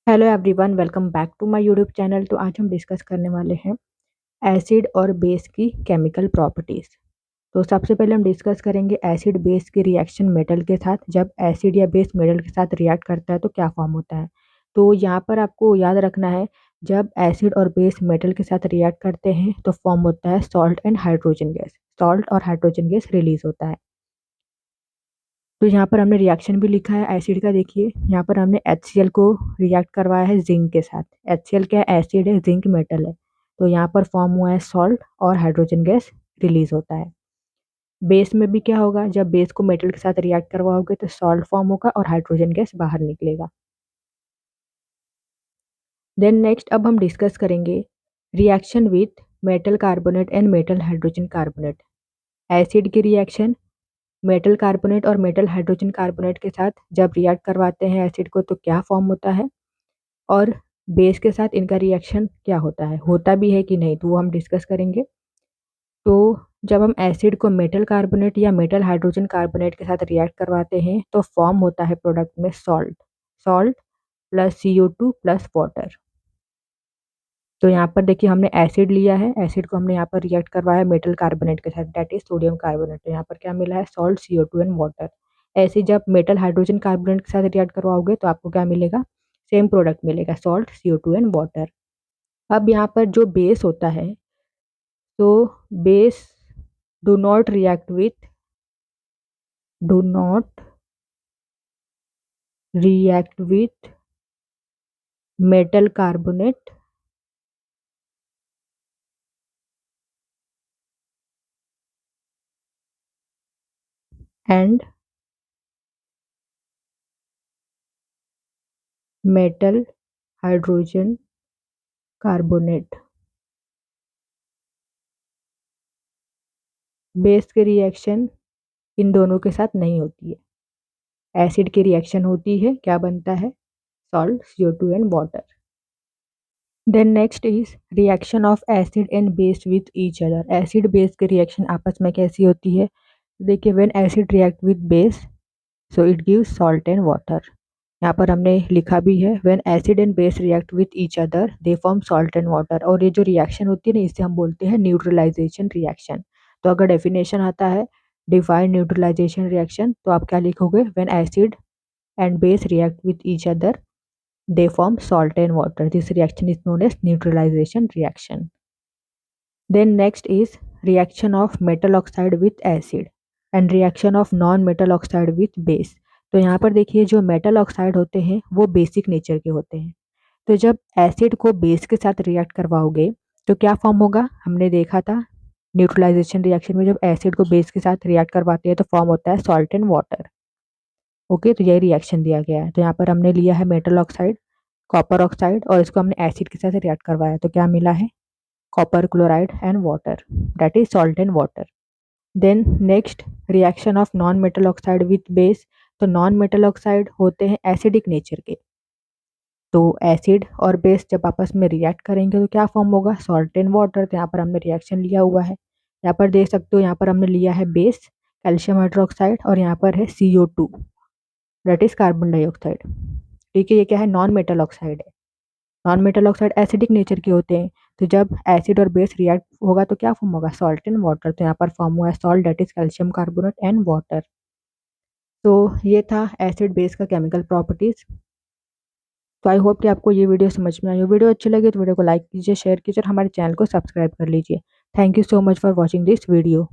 Hello everyone, welcome back to my YouTube channel. तो आज हम डिस्कस करने वाले हैं एसिड और बेस की केमिकल प्रॉपर्टीज। तो सबसे पहले हम डिस्कस करेंगे एसिड बेस की रिएक्शन मेटल के साथ। जब एसिड या बेस मेटल के साथ रिएक्ट करता है तो क्या फॉर्म होता है। तो यहाँ पर आपको याद रखना है, जब एसिड और बेस मेटल के साथ रिएक्ट करते हैं तो फॉर्म होता है salt and hydrogen gas. Salt और हाइड्रोजन गैस रिलीज होता है। तो यहाँ पर हमने रिएक्शन भी लिखा है एसिड का। देखिए यहाँ पर हमने HCl को रिएक्ट करवाया है जिंक के साथ। HCl क्या है? एसिड है, जिंक मेटल है। तो यहाँ पर फॉर्म हुआ है सॉल्ट और हाइड्रोजन गैस रिलीज होता है। बेस में भी क्या होगा, जब बेस को मेटल के साथ रिएक्ट करवाओगे तो सॉल्ट फॉर्म होगा और हाइड्रोजन गैस बाहर निकलेगा। देन नेक्स्ट अब हम डिस्कस करेंगे reaction with metal carbonate and metal hydrogen carbonate. Acid की रिएक्शन मेटल कार्बोनेट और मेटल हाइड्रोजन कार्बोनेट के साथ जब रिएक्ट करवाते हैं एसिड को तो क्या फॉर्म होता है, और बेस के साथ इनका रिएक्शन क्या होता है, होता भी है कि नहीं, तो वो हम डिस्कस करेंगे। तो जब हम एसिड को मेटल कार्बोनेट या मेटल हाइड्रोजन कार्बोनेट के साथ रिएक्ट करवाते हैं तो फॉर्म होता है प्रोडक्ट में salt. Salt plus CO2 plus water. तो यहाँ पर देखिए हमने एसिड लिया है, एसिड को हमने यहाँ पर रिएक्ट करवाया मेटल कार्बोनेट के साथ, दैट इज सोडियम कार्बोनेट। तो यहाँ पर क्या मिला है? Salt, CO2 and water. ऐसे जब मेटल हाइड्रोजन कार्बोनेट के साथ रिएक्ट करवाओगे तो आपको क्या मिलेगा? सेम प्रोडक्ट मिलेगा, सॉल्ट, CO2 एंड वाटर। अब यहाँ पर जो बेस होता है, तो base do not react with do not react with metal carbonate and metal hydrogen carbonate. Base की रिएक्शन इन दोनों के साथ नहीं होती है। एसिड की रिएक्शन होती है, क्या बनता है? Salt, CO2 and water. Then next is reaction of acid and base with each other. Acid base की रिएक्शन आपस में कैसी होती है? देखिए when acid react with base so it gives salt and water. यहाँ पर हमने लिखा भी है when acid and base react with each other they form salt and water. और ये जो रिएक्शन होती है ना, इसे हम बोलते हैं न्यूट्रलाइजेशन रिएक्शन। तो अगर डेफिनेशन आता है डिफाइन न्यूट्रलाइजेशन रिएक्शन, तो आप क्या लिखोगे? When acid and base react with each other, they form salt and water. This reaction is known as neutralization reaction. Then next is reaction of metal oxide with acid and reaction of non-metal oxide with base. तो यहाँ पर देखिए जो metal oxide होते हैं वो basic nature के होते हैं। तो जब एसिड को बेस के साथ रिएक्ट करवाओगे तो क्या फॉर्म होगा? हमने देखा था न्यूट्रलाइजेशन रिएक्शन में, जब एसिड को बेस के साथ रिएक्ट करवाते हैं तो फॉर्म होता है सॉल्ट एंड वाटर। ओके, तो यही रिएक्शन दिया गया है। तो यहाँ पर हमने लिया है मेटल ऑक्साइड, कॉपर ऑक्साइड, और इसको हमने एसिड के साथ रिएक्ट करवाया तो क्या मिला है? Copper chloride and water, that is salt and water. Then next reaction of non metal oxide with base. तो नॉन मेटल ऑक्साइड होते हैं एसिडिक नेचर के। तो एसिड और बेस जब आपस में रिएक्ट करेंगे तो क्या फॉर्म होगा? Salt and water. तो यहाँ पर हमने रिएक्शन लिया हुआ है, यहाँ पर देख सकते हो, यहाँ पर हमने लिया है बेस कैल्शियम हाइड्रोक्साइड और यहाँ पर है CO2, that is carbon dioxide. ठीक है, ये क्या है? नॉन मेटल ऑक्साइड है। Non metal oxide acidic nature के होते हैं। तो जब एसिड और बेस रिएक्ट होगा तो क्या फॉर्म होगा? Salt and water. तो यहाँ पर फॉर्म हुआ है salt, that is calcium carbonate and water. तो ये था एसिड बेस का केमिकल प्रॉपर्टीज। तो आई होप कि आपको ये वीडियो समझ में आई हो। वीडियो अच्छी लगी तो वीडियो को लाइक कीजिए, शेयर कीजिए और हमारे चैनल को सब्सक्राइब कर लीजिए। Thank you so much for watching this video.